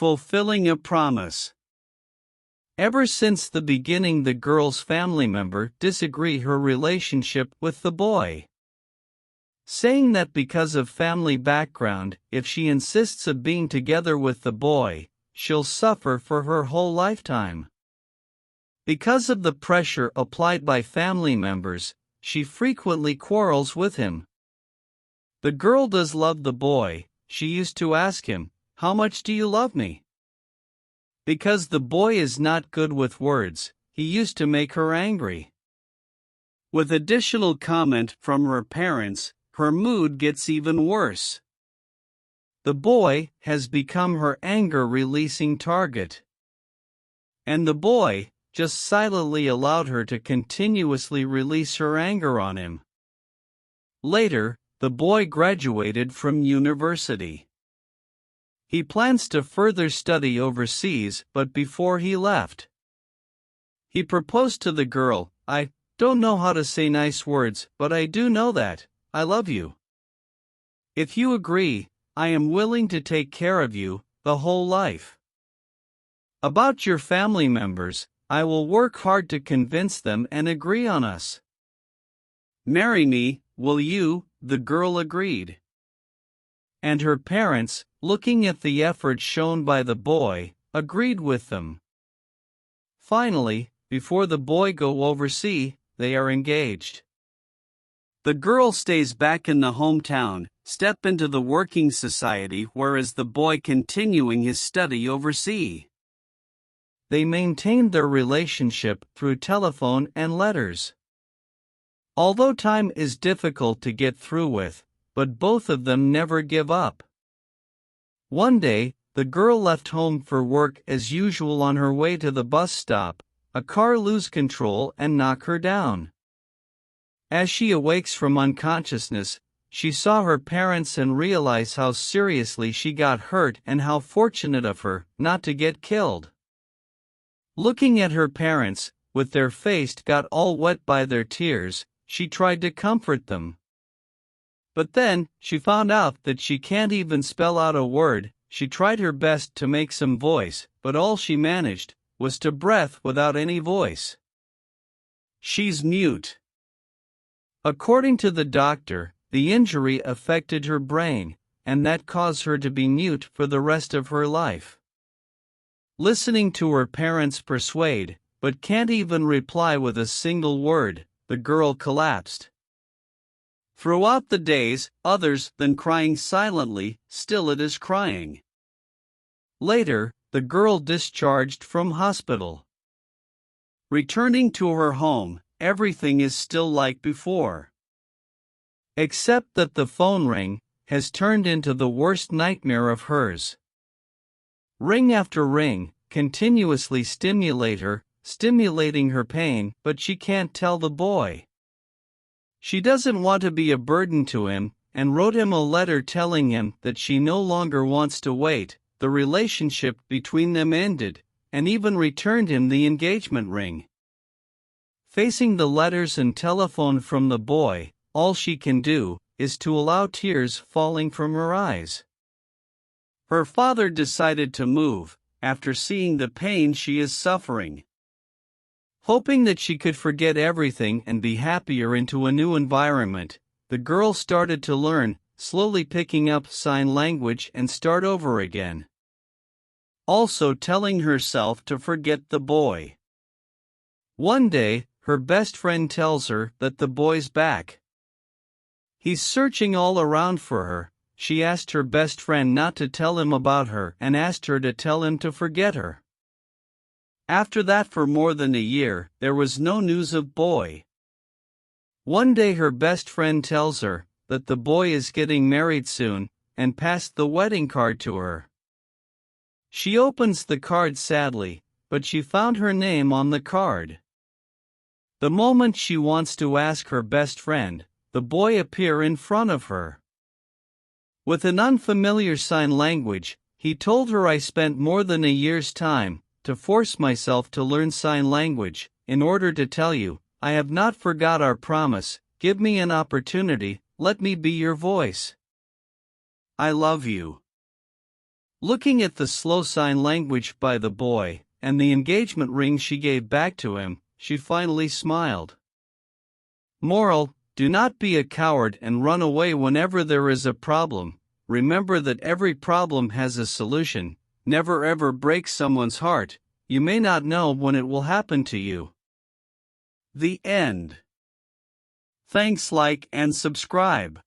Fulfilling a promise. Ever since the beginning, the girl's family member disagree her relationship with the boy, saying that because of family background, if she insists of being together with the boy, she'll suffer for her whole lifetime. Because of the pressure applied by family members, she frequently quarrels with him. The girl does love the boy. She used to ask him, "How much do you love me?" Because the boy is not good with words, he used to make her angry. With additional comment from her parents, her mood gets even worse. The boy has become her anger-releasing target. And the boy just silently allowed her to continuously release her anger on him. Later, the boy graduated from university. He plans to further study overseas, but before he left, he proposed to the girl, "I don't know how to say nice words, but I do know that I love you. If you agree, I am willing to take care of you the whole life. About your family members, I will work hard to convince them and agree on us. Marry me, will you?" The girl agreed. And her parents, looking at the effort shown by the boy, agreed with them. Finally, before the boy go overseas, they are engaged. The girl stays back in the hometown, step into the working society, whereas the boy continuing his study overseas. They maintained their relationship through telephone and letters. Although time is difficult to get through with, but both of them never give up. One day, the girl left home for work as usual. On her way to the bus stop, a car lose control and knock her down. As she awakes from unconsciousness, she saw her parents and realized how seriously she got hurt and how fortunate of her not to get killed. Looking at her parents, with their face got all wet by their tears, she tried to comfort them. But then, she found out that she can't even spell out a word. She tried her best to make some voice, but all she managed was to breath without any voice. She's mute. According to the doctor, the injury affected her brain, and that caused her to be mute for the rest of her life. Listening to her parents persuade, but can't even reply with a single word, the girl collapsed. Throughout the days, others than crying silently, still it is crying. Later, the girl discharged from hospital. Returning to her home, everything is still like before. Except that the phone ring has turned into the worst nightmare of hers. Ring after ring, continuously stimulating her pain, but she can't tell the boy. She doesn't want to be a burden to him, and wrote him a letter telling him that she no longer wants to wait. The relationship between them ended, and even returned him the engagement ring. Facing the letters and telephone from the boy, all she can do is to allow tears falling from her eyes. Her father decided to move, after seeing the pain she is suffering. Hoping that she could forget everything and be happier into a new environment, the girl started to learn, slowly picking up sign language and start over again. Also telling herself to forget the boy. One day, her best friend tells her that the boy's back. He's searching all around for her. She asked her best friend not to tell him about her and asked her to tell him to forget her. After that, for more than a year, there was no news of boy. One day her best friend tells her that the boy is getting married soon, and passed the wedding card to her. She opens the card sadly, but she found her name on the card. The moment she wants to ask her best friend, the boy appear in front of her. With an unfamiliar sign language, he told her, "I spent more than a year's time to force myself to learn sign language, in order to tell you, I have not forgot our promise. Give me an opportunity, let me be your voice. I love you." Looking at the slow sign language by the boy, and the engagement ring she gave back to him, she finally smiled. Moral: do not be a coward and run away whenever there is a problem. Remember that every problem has a solution. Never ever break someone's heart. You may not know when it will happen to you. The end. Thanks, like and subscribe.